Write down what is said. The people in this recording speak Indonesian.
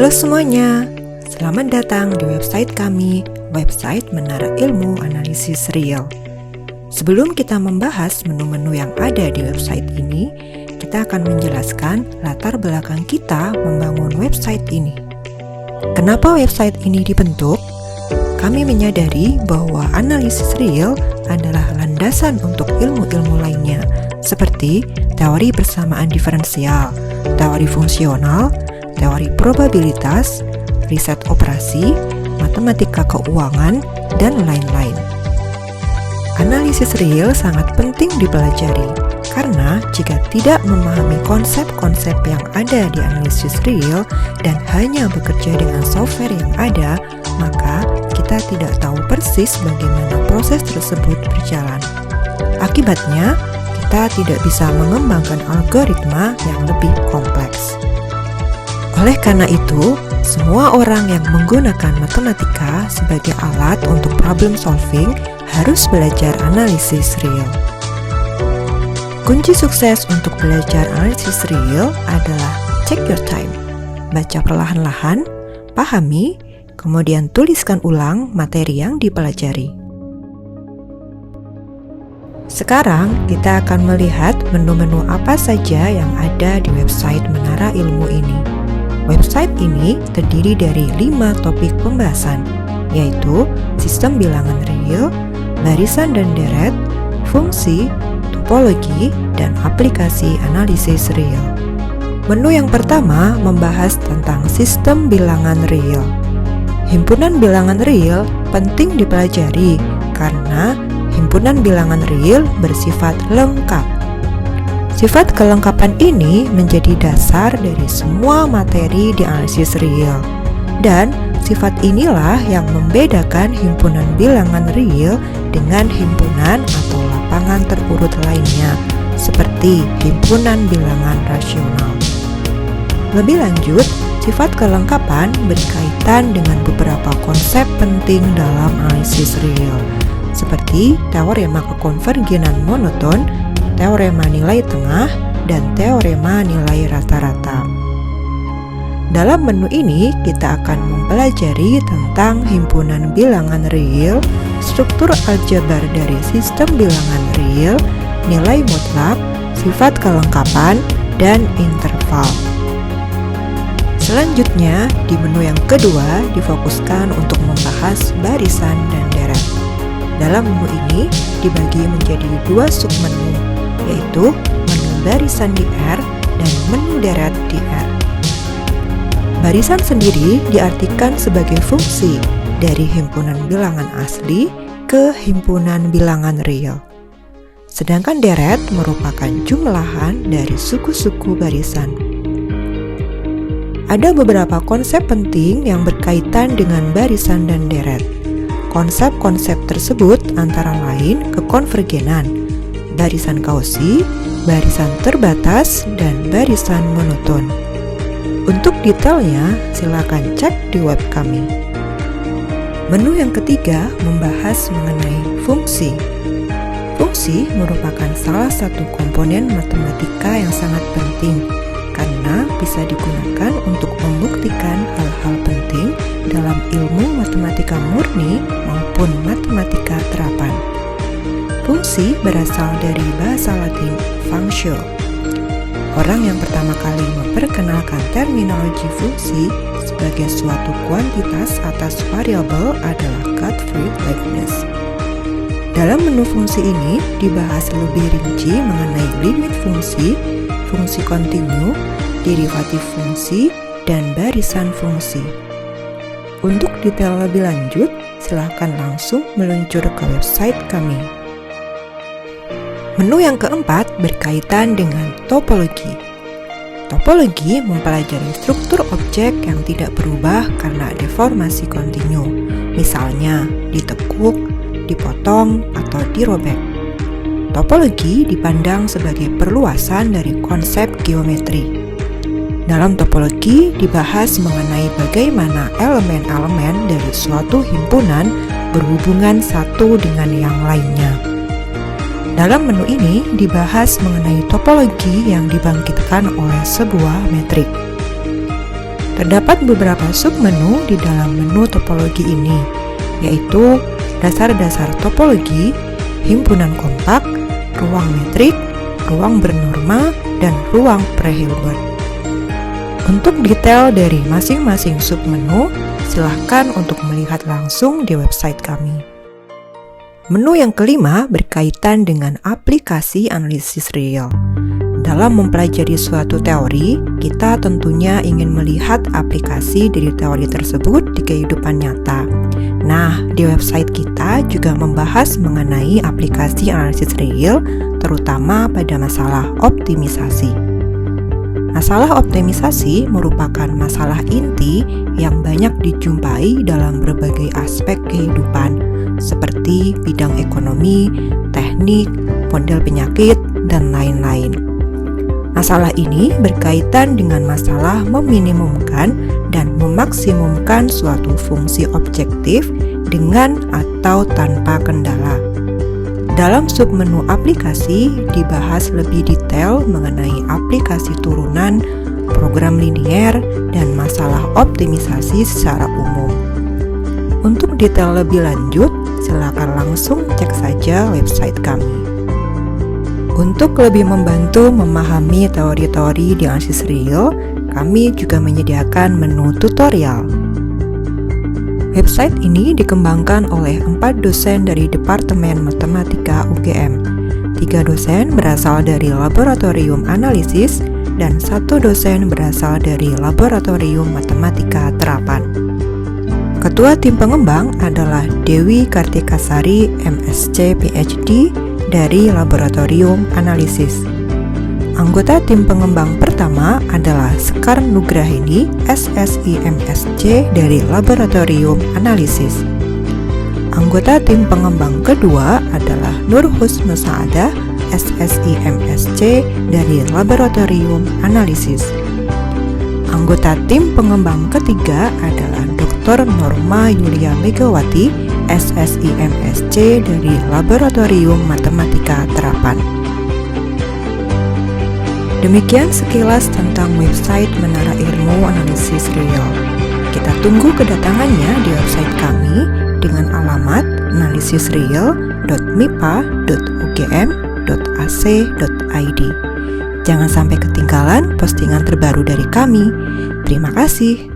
Halo semuanya, selamat datang di website kami, website Menara Ilmu Analisis Real. Sebelum kita membahas menu-menu yang ada di website ini, kita akan menjelaskan latar belakang kita membangun website ini. Kenapa website ini dibentuk? Kami menyadari bahwa analisis real adalah landasan untuk ilmu-ilmu lainnya, seperti teori persamaan diferensial, teori fungsional, teori probabilitas, riset operasi, matematika keuangan, dan lain-lain. Analisis real sangat penting dipelajari, karena jika tidak memahami konsep-konsep yang ada di analisis real dan hanya bekerja dengan software yang ada, maka kita tidak tahu persis bagaimana proses tersebut berjalan. Akibatnya, kita tidak bisa mengembangkan algoritma yang lebih kompleks. Oleh karena itu, semua orang yang menggunakan matematika sebagai alat untuk problem solving harus belajar analisis real. Kunci sukses untuk belajar analisis real adalah take your time. Baca perlahan-lahan, pahami, kemudian tuliskan ulang materi yang dipelajari. Sekarang kita akan melihat menu-menu apa saja yang ada di website Menara Ilmu ini. Website ini terdiri dari 5 topik pembahasan, yaitu sistem bilangan real, barisan dan deret, fungsi, topologi, dan aplikasi analisis real. Menu yang pertama membahas tentang sistem bilangan real. Himpunan bilangan real penting dipelajari karena himpunan bilangan real bersifat lengkap. Sifat kelengkapan ini menjadi dasar dari semua materi di analisis real. Dan sifat inilah yang membedakan himpunan bilangan real dengan himpunan atau lapangan terurut lainnya, seperti himpunan bilangan rasional. Lebih lanjut, sifat kelengkapan berkaitan dengan beberapa konsep penting dalam analisis real, seperti teorema kekonvergenan monoton, teorema nilai tengah, dan teorema nilai rata-rata. Dalam menu ini, kita akan mempelajari tentang himpunan bilangan real, struktur aljabar dari sistem bilangan real, nilai mutlak, sifat kelengkapan, dan interval. Selanjutnya, di menu yang kedua difokuskan untuk membahas barisan dan deret. Dalam menu ini dibagi menjadi 2 submenu, yaitu menu barisan di R dan menu deret di R. Barisan sendiri diartikan sebagai fungsi dari himpunan bilangan asli ke himpunan bilangan real. Sedangkan deret merupakan jumlahan dari suku-suku barisan. Ada beberapa konsep penting yang berkaitan dengan barisan dan deret. Konsep-konsep tersebut antara lain kekonvergenan, barisan Cauchy, barisan terbatas, dan barisan monoton. Untuk detailnya, silakan cek di web kami. Menu yang ketiga membahas mengenai fungsi. Fungsi merupakan salah satu komponen matematika yang sangat penting karena bisa digunakan untuk membuktikan hal-hal penting dalam ilmu matematika murni maupun matematika terapan. Fungsi berasal dari bahasa Latin functio. Orang yang pertama kali memperkenalkan terminologi fungsi sebagai suatu kuantitas atas variabel adalah Gottfried Leibniz. Dalam menu fungsi ini dibahas lebih rinci mengenai limit fungsi, fungsi kontinu, derivatif fungsi, dan barisan fungsi. Untuk detail lebih lanjut, silakan langsung meluncur ke website kami. Menu yang keempat berkaitan dengan topologi. Topologi mempelajari struktur objek yang tidak berubah karena deformasi kontinu, misalnya ditekuk, dipotong, atau dirobek. Topologi dipandang sebagai perluasan dari konsep geometri. Dalam topologi dibahas mengenai bagaimana elemen-elemen dari suatu himpunan berhubungan satu dengan yang lainnya. Dalam menu ini dibahas mengenai topologi yang dibangkitkan oleh sebuah metrik. Terdapat beberapa submenu di dalam menu topologi ini, yaitu dasar-dasar topologi, himpunan kontak, ruang metrik, ruang bernorma, dan ruang pre-Hilbert. Untuk detail dari masing-masing submenu, silahkan untuk melihat langsung di website kami. Menu yang kelima berkaitan dengan aplikasi analisis real. Dalam mempelajari suatu teori, kita tentunya ingin melihat aplikasi dari teori tersebut di kehidupan nyata. Nah, di website kita juga membahas mengenai aplikasi analisis real, terutama pada masalah optimisasi. Masalah optimisasi merupakan masalah inti yang banyak dijumpai dalam berbagai aspek kehidupan, seperti bidang ekonomi, teknik, model penyakit, dan lain-lain. Masalah ini berkaitan dengan masalah meminimumkan dan memaksimumkan suatu fungsi objektif dengan atau tanpa kendala. Dalam submenu aplikasi dibahas lebih detail mengenai aplikasi turunan, program linier, dan masalah optimisasi secara umum. Untuk detail lebih lanjut, silakan langsung cek saja website kami. Untuk lebih membantu memahami teori-teori di analisis real, kami juga menyediakan menu tutorial. Website ini dikembangkan oleh 4 dosen dari Departemen Matematika UGM. 3 dosen berasal dari Laboratorium Analisis dan 1 dosen berasal dari Laboratorium Matematika Terapan. Ketua tim pengembang adalah Dewi Kartikasari, MSc PhD dari Laboratorium Analisis. Anggota tim pengembang pertama adalah Sekar Nugrahini, SSI MSc dari Laboratorium Analisis. Anggota tim pengembang kedua adalah Nur Husnu Saadah, SSI MSc dari Laboratorium Analisis. Anggota tim pengembang ketiga adalah Dr. Norma Yulia Megawati, SSI MSc dari Laboratorium Matematika Terapan. Demikian sekilas tentang website Menara Ilmu Analisis Real. Kita tunggu kedatangannya di website kami dengan alamat analisisreal.mipa.ugm.ac.id. Jangan sampai ketinggalan postingan terbaru dari kami. Terima kasih.